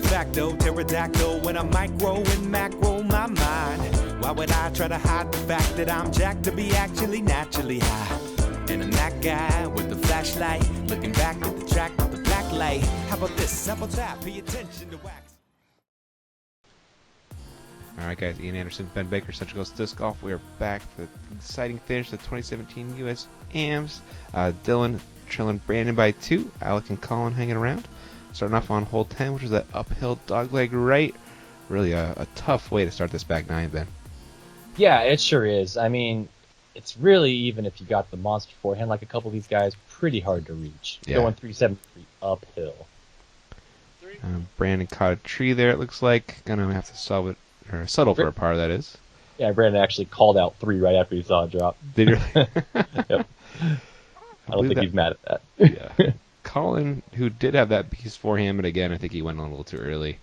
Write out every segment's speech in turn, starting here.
facto, pterodactyl when I micro and macro my mind. Why would I try to hide the fact that I'm jacked to be actually naturally high? And I'm that guy with the flashlight, looking back at the track with the black light. How about this? How about that? Pay attention to wax. Alright guys, Ian Anderson, Ben Baker, Central Coast Disc Golf. We are back for the exciting finish of the 2017 US AMs. Dylan trailing Brandon by 2. Alec and Colin hanging around. Starting off on hole 10, which is that uphill dogleg right. Really a tough way to start this back 9, Ben. Yeah, it sure is. I mean, it's really, even if you got the monster forehand like a couple of these guys, pretty hard to reach. Yeah. Going 373 uphill. Brandon caught a tree there, it looks like. Gonna have to solve it, or settle for a par, that is. Yeah, Brandon actually called out 3 right after he saw it drop. Did you? Yep. I don't think he's mad at that. Yeah. Colin, who did have that beast forehand, but again, I think he went a little too early.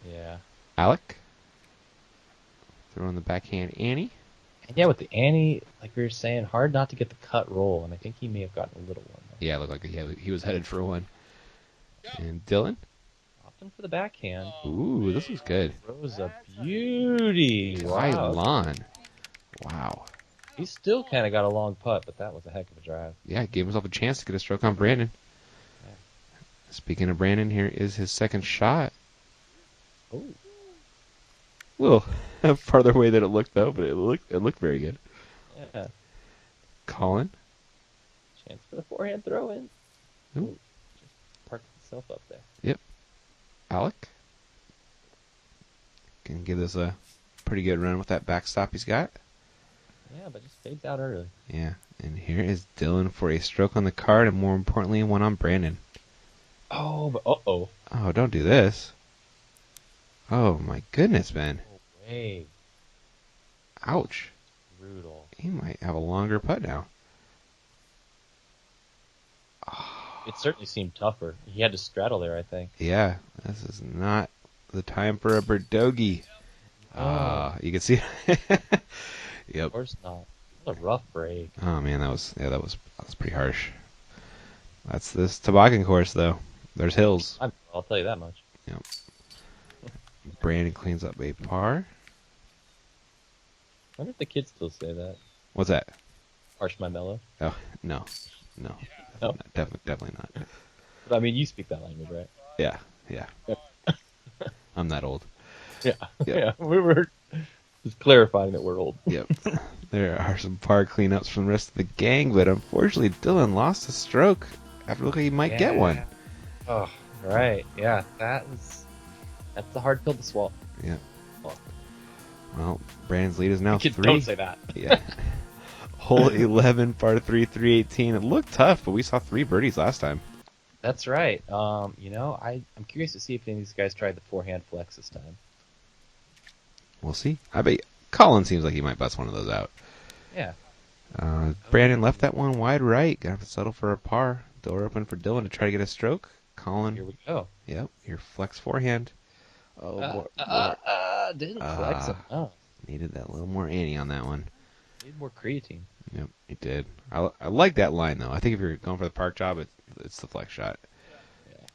Yeah. Alec, throwing the backhand Annie. And yeah, with the Annie, like we were saying, hard not to get the cut roll, and I think he may have gotten a little one. Yeah, it looked like he was headed for one. And Dylan. Opting for the backhand. Ooh, this was good. Throws a beauty. Wow. Lawn. Wow. He's still kind of got a long putt, but that was a heck of a drive. Yeah, gave himself a chance to get a stroke on Brandon. Yeah. Speaking of Brandon, here is his second shot. Oh. A little farther away than it looked, though, but it looked very good. Yeah. Colin. Chance for the forehand throw in. Ooh. Just parked himself up there. Yep. Alec. Can give this a pretty good run with that backstop he's got. Yeah, but just fades out early. Yeah. And here is Dylan for a stroke on the card, and more importantly, one on Brandon. Oh, but uh-oh. Oh, don't do this. Oh, my goodness, man. No way. Ouch. Brutal. He might have a longer putt now. It certainly seemed tougher. He had to straddle there, I think. Yeah, this is not the time for a birdogey. You can see. Yep. Of course not. What a rough break. Oh man, that was pretty harsh. That's this toboggan course though. There's hills. I'll tell you that much. Yep. Brandon cleans up a par. I wonder if the kids still say that. What's that? Harsh my mellow. Oh no. No? Definitely not. But I mean, you speak that language, right? Yeah. I'm that old. Yeah. Yep. Yeah. We were just clarifying that we're old. Yep. There are some par cleanups from the rest of the gang, but unfortunately Dylan lost a stroke after looking like he might get one. Oh, right. Yeah, that's a hard pill to swallow. Yeah. Well, Brandon's lead is now Kids 3. don't say that. Yeah. Hole 11, par 3, 318. It looked tough, but we saw 3 birdies last time. That's right. I'm curious to see if any of these guys tried the forehand flex this time. We'll see. I bet Colin seems like he might bust one of those out. Yeah. Brandon left that one wide right. Gonna have to settle for a par. Door open for Dylan to try to get a stroke. Colin. Here we go. Yep. Your flex forehand. Oh, didn't flex him. Oh. Needed that little more Annie on that one. Need more creatine. Yep, he did. I like that line though. I think if you're going for the park job, it's the flex shot. Yeah.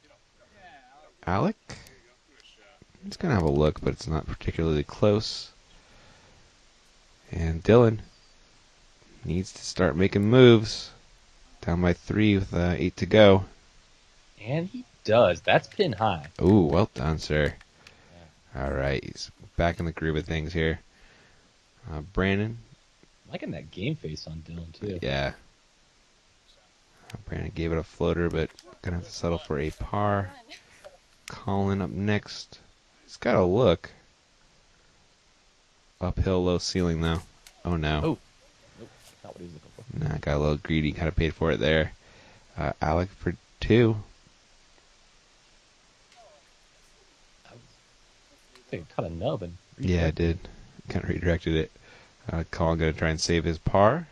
Alec. He's going to have a look, but it's not particularly close. And Dylan needs to start making moves. Down by 3 with 8 to go. And he does. That's pin high. Ooh, well done, sir. Yeah. All right, he's back in the groove of things here. Brandon. I'm liking that game face on Dylan, too. Yeah. Brandon gave it a floater, but going to have to settle for a par. Colin up next. He's got a look. Uphill, low ceiling, though. Oh, no. Oh. Nope. Not what he's looking for. Nah, got a little greedy. Kind of paid for it there. Alec for 2. I think it caught a nub and Yeah, it did. Kind of redirected it. Colin going to try and save his par.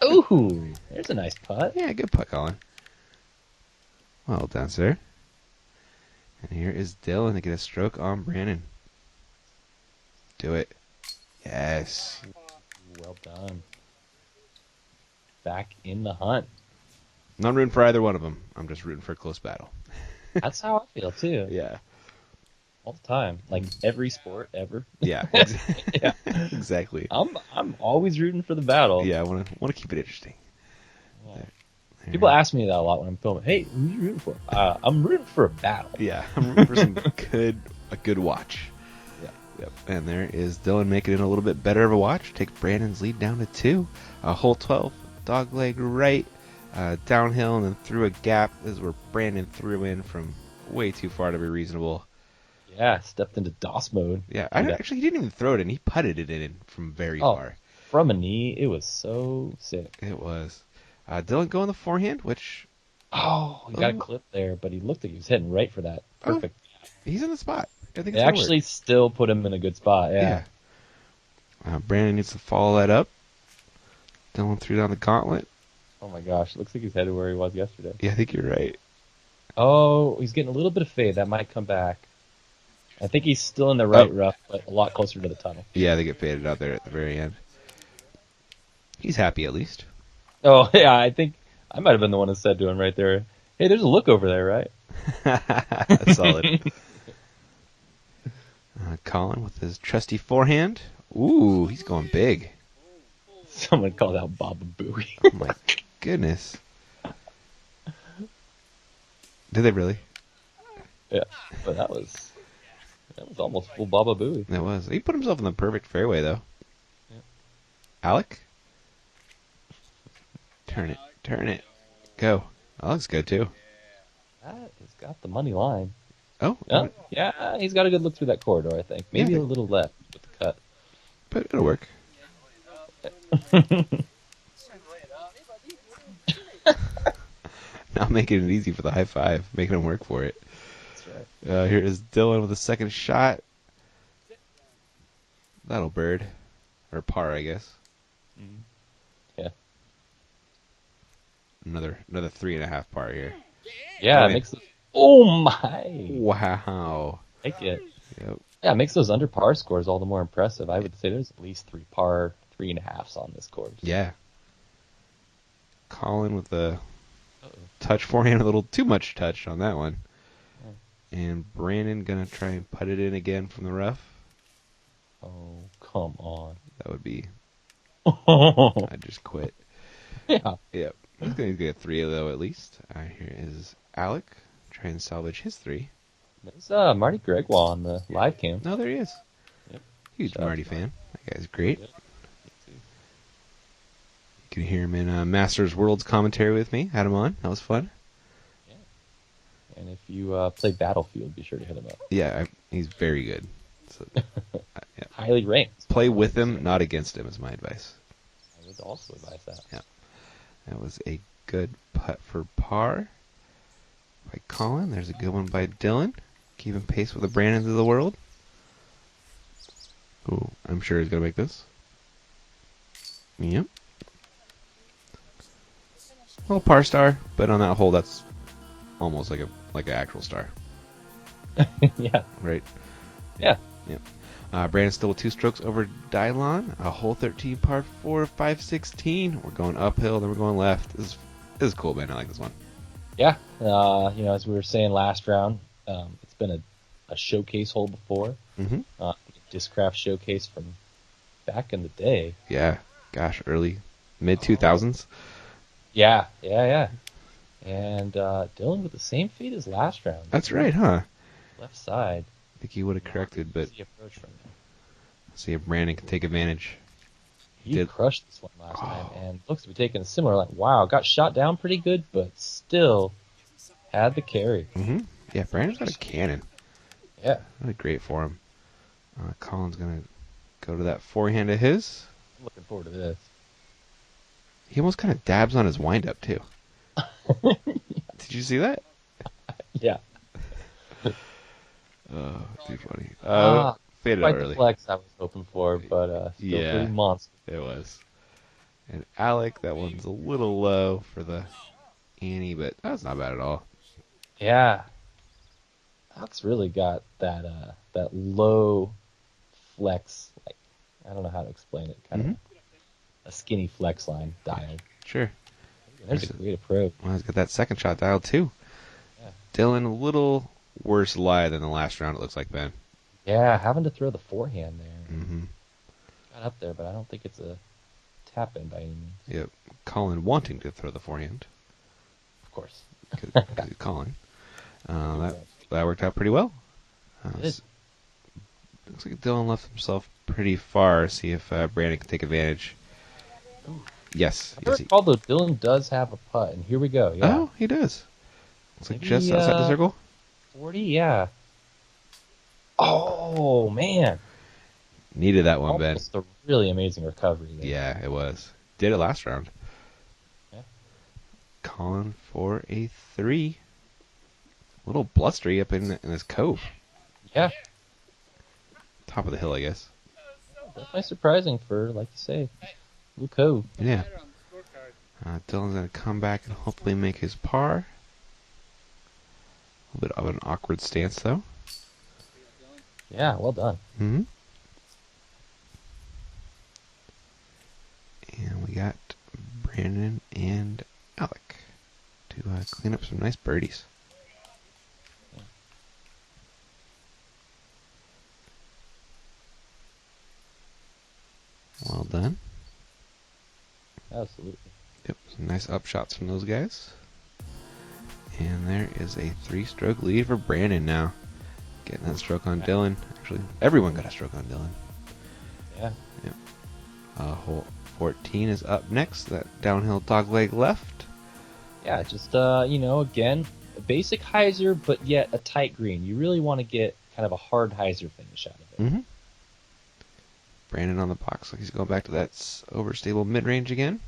Ooh, there's a nice putt. Yeah, good putt, Colin. Well done, sir. And here is Dylan to get a stroke on Brandon. Do it. Yes. Well done. Back in the hunt. I'm not rooting for either one of them. I'm just rooting for a close battle. That's how I feel too. Yeah. All the time, like every sport ever. Yeah. Yeah. Exactly. I'm always rooting for the battle. Yeah, I want to keep it interesting. Yeah. There. People ask me that a lot when I'm filming. Hey, who you rooting for? I'm rooting for a battle. Yeah, I'm rooting for some a good watch. Yeah. Yep. And there is Dylan making it a little bit better of a watch. Takes Brandon's lead down to 2. Hole 12, dog leg right, downhill and then through a gap. This is where Brandon threw in from way too far to be reasonable. Yeah, stepped into DOS mode. Yeah, actually he didn't even throw it in. He putted it in from very far. From a knee, it was so sick. It was. Dylan going the forehand, which He got a clip there, but he looked like he was heading right for that. Perfect. He's in the spot. I think It it's gonna actually work. still put him in a good spot. Yeah. Brandon needs to follow that up. Dylan threw down the gauntlet. Oh my gosh, it looks like he's headed where he was yesterday. Yeah, I think you're right. Oh, he's getting a little bit of fade. That might come back. I think he's still in the right rough, but a lot closer to the tunnel. Yeah, they get faded out there at the very end. He's happy at least. Oh, yeah, I think I might have been the one that said to him right there, hey, there's a look over there, right? That's solid. Colin with his trusty forehand. Ooh, he's going big. Someone called out Baba Booey. Oh my goodness. Did they really? Yeah, but that was almost full Baba Booey. It was. He put himself in the perfect fairway, though. Yeah. Alec? Turn it. Go. Alec's good, too. That has got the money line. Oh. Yeah, he's got a good look through that corridor, I think. Maybe Yeah. a little left with the cut. But it'll work. Not making it easy for the high five. Making him work for it. That's right. Here is Dylan with a second shot. That'll bird. Or par, I guess. Yeah. Another 3.5 par here. Yeah, I it mean- makes. Oh my! Wow. Take it. Yep. Yeah, it makes those under par scores all the more impressive. I would say there's at least 3 par 3.5s on this course. Yeah. Colin with the touch forehand, a little too much touch on that one. And Brandon gonna try and put it in again from the rough. Oh, come on. That would be. Yeah. I just quit. Yep. He's gonna get 3 though at least. Here is Alec trying to salvage his 3. There's Marty Gregoire on the live cam. No, there he is. Yep. Huge Shout out Marty to fan. That guy's great. Yep. You can hear him in Masters Worlds commentary with me. Had him on. That was fun. And if you play Battlefield, be sure to hit him up. Yeah, he's very good. So, yeah. Highly ranked. Play with him, not against him, is my advice. I would also advise that. Yeah. That was a good putt for par by Colin. There's a good one by Dylan. Keeping pace with the Brandons of the world. Ooh, I'm sure he's going to make this. Yep. Well, par star, but on that hole, that's almost like an actual star, Yeah. right? Yeah. Yep. Brandon's still with 2 strokes over Dylon. A hole 13, par 4, 516. We're going uphill, then we're going left. This is cool, man. I like this one. Yeah. As we were saying last round, it's been a showcase hole before. Mm-hmm. Discraft showcase from back in the day. Yeah. Gosh, early, mid 2000s. Yeah. And Dylan with the same feet as last round. That's right, huh? Left side. I think he would have corrected, but Easy approach from there. see if Brandon can take advantage. He crushed this one last time and looks to be taking a similar. Like, wow, got shot down pretty good, but still had the carry. Mm-hmm. Yeah, Brandon's got a cannon. Yeah. Really great for him. Colin's going to go to that forehand of his. I'm looking forward to this. He almost kind of dabs on his windup, too. Did you see that? Yeah. Too funny. Faded Quite out the early. flex I was hoping for, but still Yeah. pretty monster. It was. And Alec, that one's a little low for the Annie, but that's not bad at all. Yeah. Alex really got that low flex, like, I don't know how to explain it, kind of a skinny flex line dialed. Sure. There's a great approach. Well, he's got that second shot dialed, too. Yeah. Dylan, a little worse lie than the last round, it looks like, Ben. Yeah, having to throw the forehand there. Mm-hmm. Got up there, but I don't think it's a tap in by any means. Yep. Colin wanting to throw the forehand. Of course. Because Colin. That worked out pretty well. It Looks like Dylan left himself pretty far. See if Brandon can take advantage. Ooh. Yes. I recall, though, Dylan does have a putt, and here we go. Yeah. Oh, he does. Looks like Maybe, just outside the circle. 40, yeah. Oh, man. Needed that one, Ben. Almost a really amazing recovery there. Yeah, it was. Did it last round. Yeah. Colin for a 3. A little blustery up in this cove. Yeah. Top of the hill, I guess. Definitely surprising for, like you say, Blue Cove. Yeah. Dylan's going to come back and hopefully make his par. A little bit of an awkward stance, though. Yeah, well done. Mm-hmm. And we got Brandon and Alec to clean up some nice birdies. Well done. Absolutely. Yep, some nice upshots from those guys. And there is a 3-stroke lead for Brandon now. Getting that stroke on Dylan. Actually, everyone got a stroke on Dylan. Yeah. Yep. Hole 14 is up next. That downhill dogleg left. Yeah, just, again, a basic hyzer, but yet a tight green. You really want to get kind of a hard hyzer finish out of it. Mm-hmm. Brandon on the box. Like he's going back to that overstable mid-range again.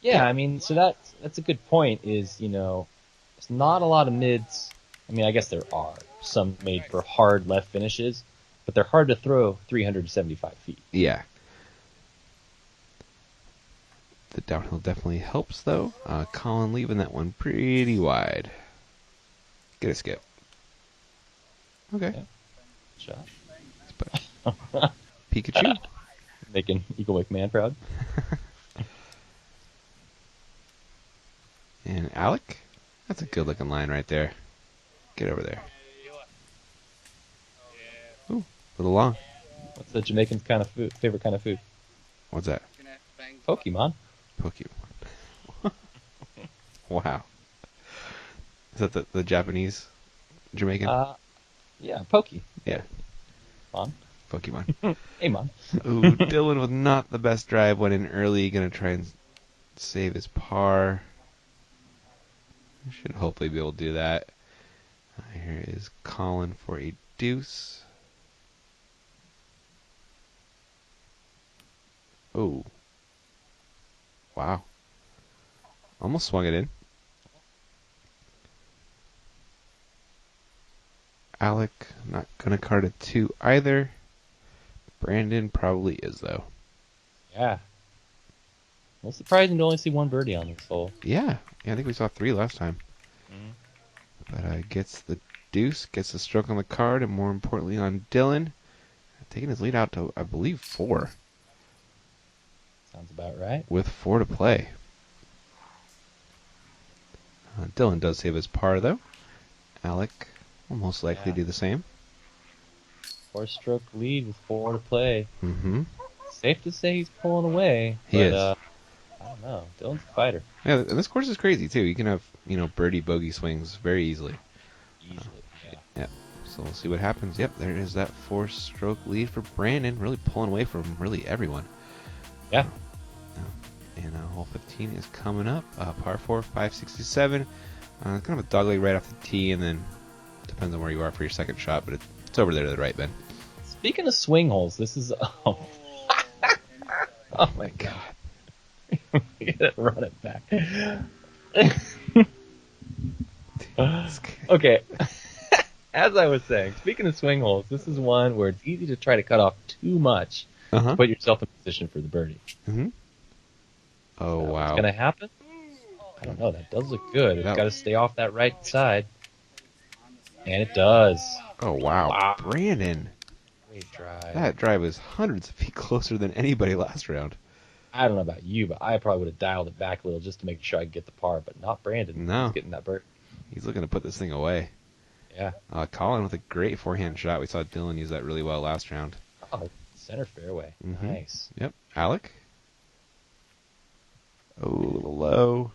Yeah, I mean, so that's a good point is, there's not a lot of mids. I mean, I guess there are some made for hard left finishes, but they're hard to throw 375 feet. Yeah. The downhill definitely helps, though. Colin leaving that one pretty wide. Get a skip. Okay. Yeah. Shot. Pikachu. Making Eagle McMahon proud. And Alec. That's a good looking line right there. Get over there. Ooh, a little long. What's the Jamaican's favorite kind of food? What's that? Pokemon. Pokemon. Wow. Is that the Japanese Jamaican? Yeah, Pokey. Yeah. Mon. Pokemon. Hey, Mon. Ooh, Dylan with not the best drive. Went in early. Gonna try and save his par. Should hopefully be able to do that. Here is Colin for a deuce. Oh. Wow. Almost swung it in. Alec, not going to card a 2 either. Brandon probably is, though. Yeah. Well, surprising to only see one birdie on this hole. Yeah, I think we saw 3 last time. But gets the deuce, gets the stroke on the card, and more importantly on Dylan. Taking his lead out to, I believe, 4. Sounds about right. With 4 to play. Dylan does save his par, though. Alec will most likely do the same. 4-stroke lead with 4 to play. Mm-hmm. Safe to say he's pulling away. He is. I don't know. Dylan's a fighter. Yeah, and this course is crazy, too. You can have, birdie bogey swings very easily. Easily, yeah. Yeah. So we'll see what happens. Yep, there is that 4-stroke lead for Brandon. Really pulling away from really everyone. Yeah. And hole 15 is coming up. Par 4, 567. Kind of a dogleg right off the tee, and then depends on where you are for your second shot, but it's over there to the right, Ben. Speaking of swing holes, this is... Oh, my God. We gotta run it back. Okay. As I was saying, speaking of swing holes, this is one where it's easy to try to cut off too much to put yourself in position for the birdie. Mm-hmm. Oh, wow. What's going to happen? I don't know. That does look good. It's got to stay off that right side. And it does. Oh, wow. Brandon. Great drive. That drive is hundreds of feet closer than anybody last round. I don't know about you, but I probably would have dialed it back a little just to make sure I could get the par, but not Brandon. No. He's getting that bird. He's looking to put this thing away. Yeah. Colin with a great forehand shot. We saw Dylan use that really well last round. Oh, center fairway. Mhm. Nice. Yep. Alec? Oh, a little low.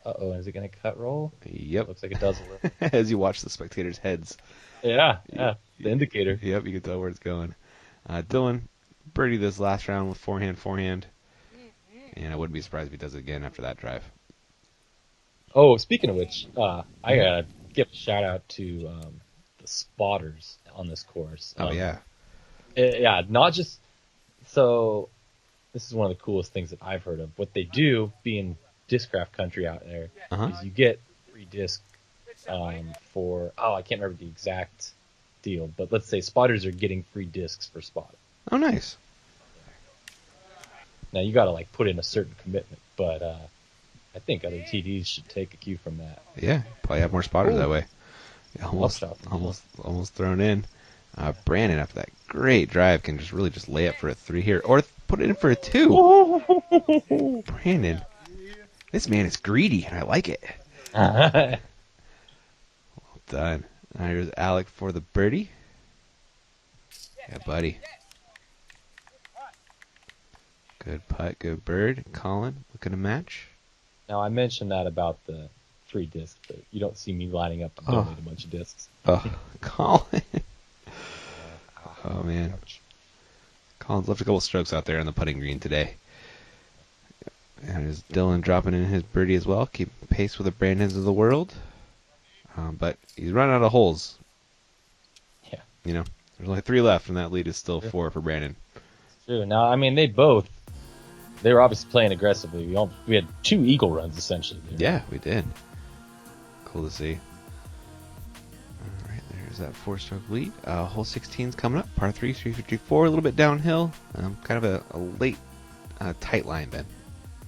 Uh-oh, is it going to cut roll? Yep. Looks like it does a little. As you watch the spectators' heads. Yeah, the indicator. Yep, you can tell where it's going. Dylan, birdie this last round with forehand. And I wouldn't be surprised if he does it again after that drive. Oh, speaking of which, I gotta give a shout out to the spotters on this course. Yeah. Yeah, not just so. This is one of the coolest things that I've heard of. What they do, being discraft country out there, is you get free disc for I can't remember the exact deal, but let's say spotters are getting free discs for spotting. Oh, nice. Now you got to like put in a certain commitment, but I think other TDs should take a cue from that. Yeah, probably have more spotters that way. Yeah, almost thrown in. Brandon, after that great drive, can just lay up for a 3 here, or put it in for a 2. Brandon, this man is greedy, and I like it. Well done. Now here's Alec for the birdie. Yeah, buddy. Good putt, good bird. Colin, looking to match. Now, I mentioned that about the free disc, but you don't see me lining up to donate a bunch of discs. Oh, Colin. Oh, man. Colin's left a couple strokes out there on the putting green today. And there's Dylan dropping in his birdie as well, keeping pace with the Brandons of the world. But he's running out of holes. Yeah. You know, there's only 3 left, and that lead is still 4 for Brandon. True. Now, I mean, they were obviously playing aggressively. We had 2 eagle runs, essentially. Yeah, we did. Cool to see. All right, there's that 4-stroke lead. Hole 16's coming up. Par 3, 354, a little bit downhill. Kind of a late, tight line, Ben.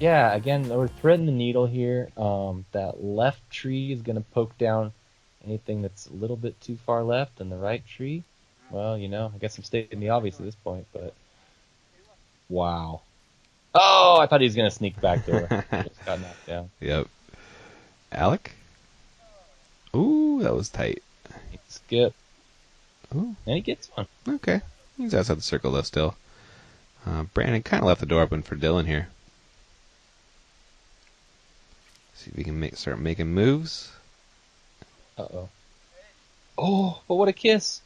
Yeah, again, we're threading the needle here. That left tree is going to poke down anything that's a little bit too far left, and the right tree, well, I guess I'm stating the obvious at this point, but wow. Oh, I thought he was going to sneak back there. Just got knocked down. Yep. Alec? Ooh, that was tight. Skip. Ooh. And he gets one. Okay. He's outside the circle, though, still. Brandon kind of left the door open for Dylan here. See if we can start making moves. Uh-oh. Oh, but what a kiss.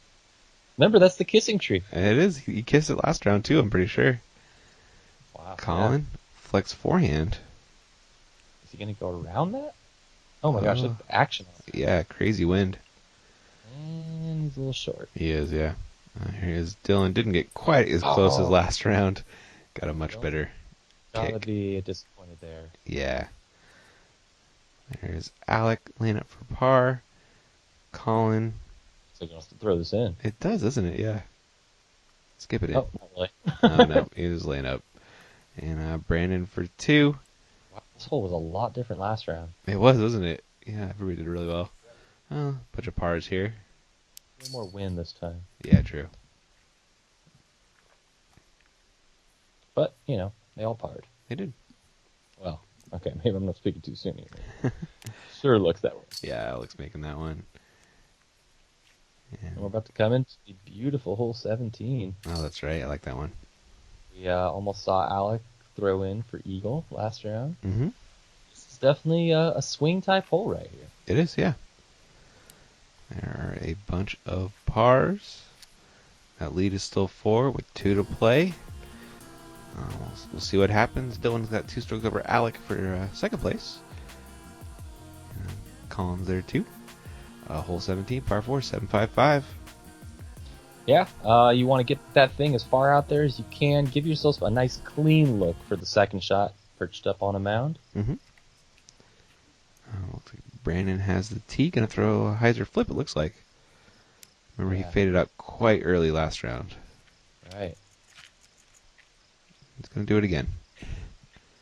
Remember, that's the kissing tree. It is. He kissed it last round, too, I'm pretty sure. Wow. Colin, flex forehand. Is he going to go around that? Oh my gosh, look at the action on it. Yeah, crazy wind. And he's a little short. He is, yeah. Here's Dylan. Didn't get quite as close as last round. Got a much better kick. Gotta be disappointed there. Yeah. There's Alec laying up for par. Colin. So he wants to throw this in. It does, doesn't it? Yeah. Skip it in. Oh, not really. Oh, no. He was laying up. And Brandon for 2. Wow, this hole was a lot different last round. It was, wasn't it? Yeah, everybody did really well. Bunch of pars here. A little more wind this time. Yeah, true. But, they all parred. They did. Well, okay, maybe I'm not speaking too soon here. Sure looks that way. Yeah, Alec's making that one. And we're about to come into the beautiful hole 17. Oh, that's right. I like that one. We almost saw Alec throw in for eagle last round. Mm-hmm. This is definitely a swing type hole right here. It is, yeah. There are a bunch of pars. That lead is still 4 with 2 to play. We'll see what happens. Dylan's got 2 strokes over Alec for second place. Colin's there too. Hole 17, par 4, 755. Yeah, you want to get that thing as far out there as you can. Give yourself a nice clean look for the second shot, perched up on a mound. Mm-hmm. Brandon has the tee, gonna throw a hyzer flip. It looks like. Remember, he faded out quite early last round. Right. He's gonna do it again.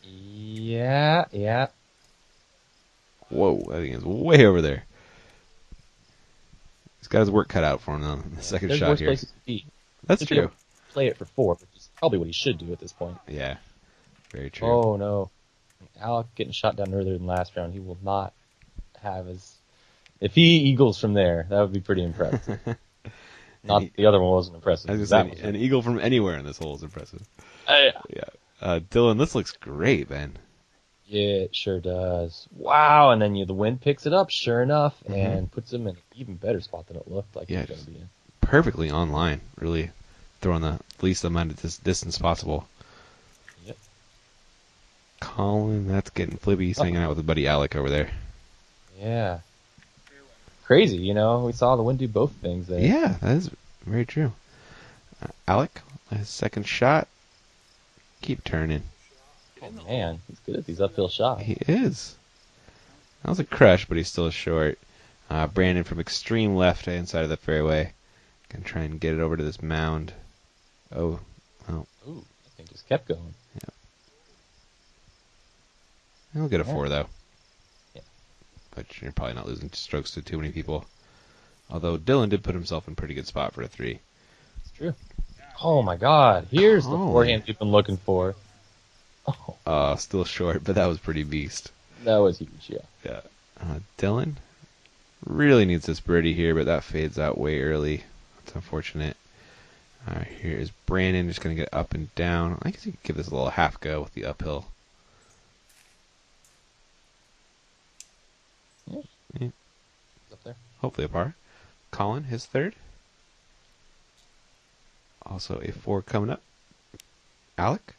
Yeah. Whoa, that thing is way over there. He's got his work cut out for him on the second There's shot worse here. places to be. That's Should be able true. to play it for 4, which is probably what he should do at this point. Yeah, very true. Oh no, Alec getting shot down earlier than last round. He will not have is if he eagles from there, that would be pretty impressive. Not that the other one wasn't impressive. I was That gonna was say, an eagle from anywhere in this hole is impressive. yeah. Yeah. Dylan, this looks great, man. Yeah, it sure does. Wow, and then the wind picks it up, sure enough, Mhm. and puts him in an even better spot than it looked like Yeah, he was going to be in. perfectly online, really throwing the least amount of distance possible. Yep. Colin, that's getting flippy. He's hanging out with his buddy Alec over there. Yeah. Crazy, we saw the wind do both things there. Yeah, that is very true. Alec, his second shot. Keep turning. Oh, man, he's good at these uphill shots. He is. That was a crush, but he's still short. Brandon from extreme left hand side of the fairway. Gonna try and get it over to this mound. Oh. Ooh, that thing just kept going. Yeah. He'll get a 4, though. Yeah. But you're probably not losing strokes to too many people. Although Dylan did put himself in a pretty good spot for a 3. It's true. Oh, my God. Here's the Colin. forehand we've been looking for. Oh, Still short, but that was pretty beast. that was huge, yeah. Yeah. Dylan really needs this birdie here, but that fades out way early. That's unfortunate. Here is Brandon, just going to get up and down. I guess you could give this a little half go with the uphill. Yeah. Yeah. It's up there. Hopefully a par. Colin, his third. Also a 4 coming up. Alec.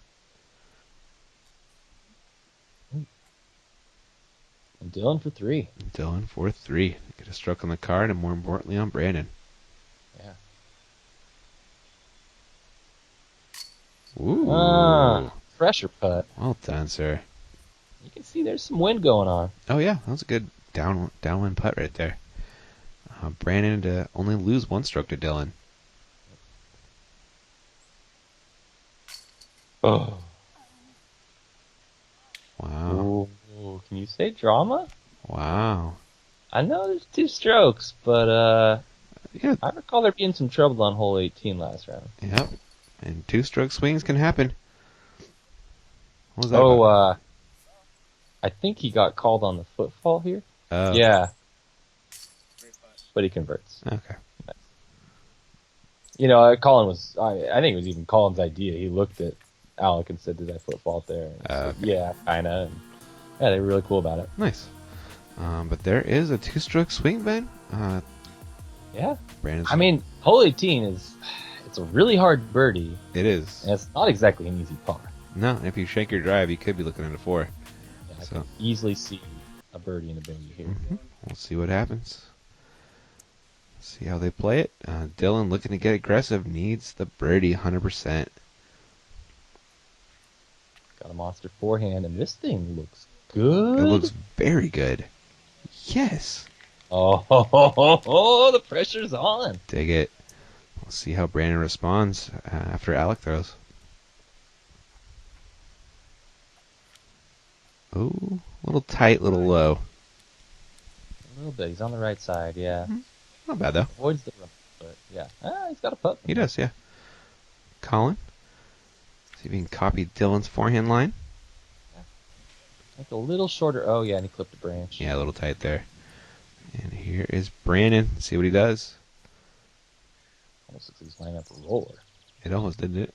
And Dylan for 3. Dylan for 3. Get a stroke on the card, and more importantly on Brandon. Yeah. Ooh. Pressure putt. Well done, sir. You can see there's some wind going on. Oh, yeah. That was a good downwind putt right there. Brandon to only lose 1 stroke to Dylan. Oh. Wow. Ooh, can you say drama? Wow. I know there's 2 strokes, but Yeah. I recall there being some trouble on hole 18 last round. Yep. And 2-stroke swings can happen. What was that about? I think he got called on the footfall here. Oh. Yeah. But he converts. Okay. Colin was, I think it was even Colin's idea. He looked at Alec and said, did I footfault there? And he said, Okay. yeah, kinda. And yeah, they were really cool about it. Nice. But there is a 2-stroke swing, Ben. Yeah. Brandon's. I mean, hole 18 it's a really hard birdie, it is. and it's not exactly an easy par. No, if you shake your drive, you could be looking at a 4. Yeah, I So. can easily see a birdie and a bogey here. We'll see what happens. See how they play it. Dylan looking to get aggressive, needs the birdie 100%. Got a monster forehand, and this thing looks good. It looks very good. Yes. Oh, the pressure's on. Dig it. We'll see how Brandon responds after Alec throws. Ooh, a little tight, little low. A little bit. He's on the right side, yeah. Not bad, though. Avoids the rough, but yeah. He's got a putt. He does, yeah. Colin. See if he can copy Dylan's forehand line. Like a little shorter. Oh, yeah, and he clipped a branch. Yeah, a little tight there. And here is Brandon. See what he does. Almost looks like he's lining up a roller. It almost didn't it.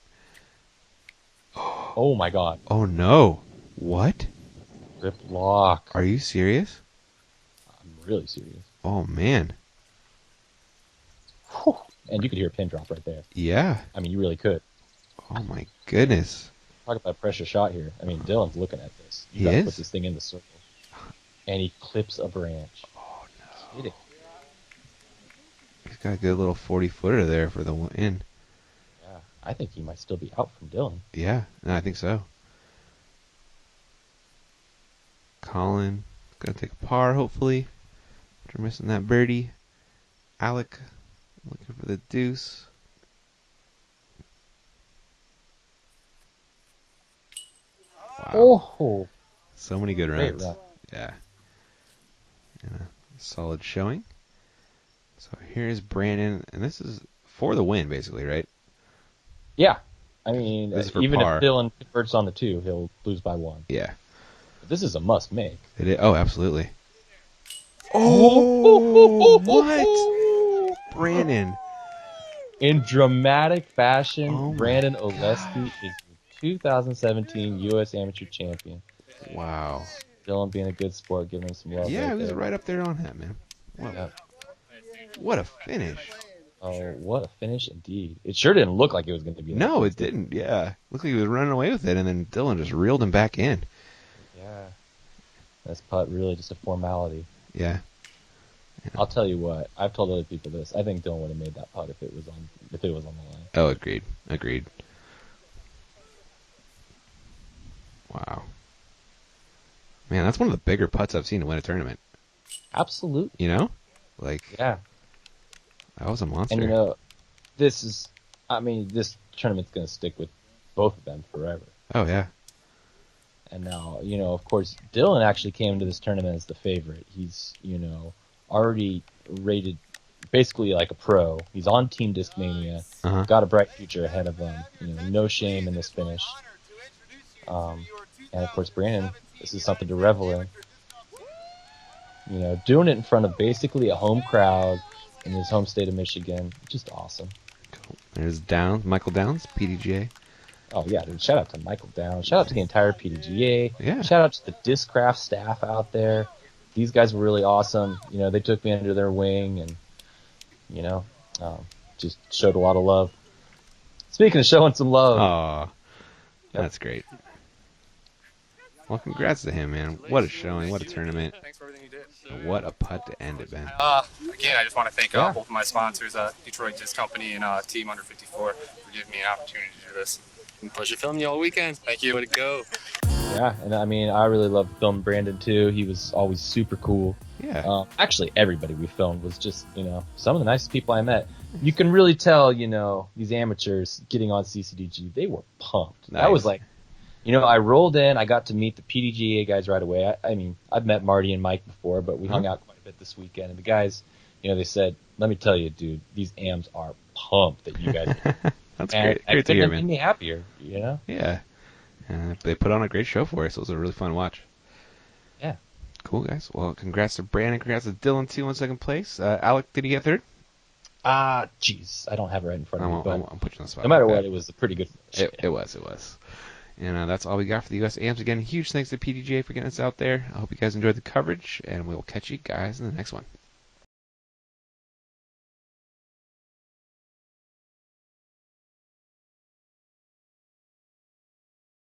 Oh, my God. Oh, no. What? Rip lock. Are you serious? I'm really serious. Oh, man. Whew. And you could hear a pin drop right there. Yeah. I mean, you really could. Oh, my goodness. Talk about a pressure shot here. I mean, Dylan's looking at this. He You gotta is? put this thing in the circle. And he clips a branch. Oh, no. Kidding. He's got a good little 40-footer there for the win. Yeah, I think he might still be out from Dylan. Yeah, no, I think so. Colin gonna take a par, hopefully. After missing that birdie. Alec looking for the deuce. Wow. Oh, So many good great runs. run. Yeah. And a solid showing. So here's Brandon, and this is for the win, basically, right? Yeah. I mean, This is for even par. if Dylan converts on the 2, he'll lose by 1. Yeah. But this is a must make. It is. Oh, absolutely. Oh, what? Brandon. In dramatic fashion, Oh my Brandon Oleski gosh. is your 2017 U.S. Amateur Champion. Wow. Dylan being a good sport, giving him some love Yeah, right he was there. right up there on that, man. Yep. What a finish. Oh, what a finish indeed. It sure didn't look like it was going to be that No, close. it didn't. Yeah. Looked like he was running away with it, and then Dylan just reeled him back in. Yeah. This putt really just a formality. Yeah. I'll tell you what. I've told other people this. I think Dylan would have made that putt if it was on the line. Oh, agreed. Agreed. Wow. Man, that's one of the bigger putts I've seen to win a tournament. Absolutely. You know? Like, Yeah. that was a monster. And this tournament's going to stick with both of them forever. Oh, yeah. And now, of course, Dylan actually came to this tournament as the favorite. He's, already rated basically like a pro. He's on Team Discmania. Uh-huh. Got a bright future ahead of him. No shame in this finish. And of course, Brandon, this is something to revel in. Doing it in front of basically a home crowd in his home state of Michigan, just awesome. Cool. There's Downs, Michael Downs, PDGA. Oh yeah, dude! Shout out to Michael Downs. Shout out to the entire PDGA. Yeah. Shout out to the Discraft staff out there. These guys were really awesome. They took me under their wing and, just showed a lot of love. Speaking of showing some love. Aw. That's great. Well, congrats to him, man. What a showing. What a tournament. Thanks for everything you did. What a putt to end it, man. Again, I just want to thank Yeah. both of my sponsors, Detroit Disc Company and Team Under 54, for giving me an opportunity to do this. It's been a pleasure filming you all weekend. Thank you. Way to go. Yeah, and I really loved filming Brandon too. He was always super cool. Yeah. Actually, everybody we filmed was just, some of the nicest people I met. You can really tell, these amateurs getting on CCDG, they were pumped. Nice. That was like, I rolled in, I got to meet the PDGA guys right away. I've met Marty and Mike before, but we hung out quite a bit this weekend. And the guys, they said, let me tell you, dude, these AMs are pumped that you guys That's and great. Great to hear, made man. me happier, Yeah. They put on a great show for us. It was a really fun watch. Yeah. Cool, guys. Well, congrats to Brandon. Congrats to Dylan, too, in second place. Alec, did he get third? Jeez, I don't have it right in front of me, I'm but putting you on the spot. no matter Okay. what, it was a pretty good finish. It was. And that's all we got for the U.S. AMs. Again, huge thanks to PDGA for getting us out there. I hope you guys enjoyed the coverage, and we'll catch you guys in the next one.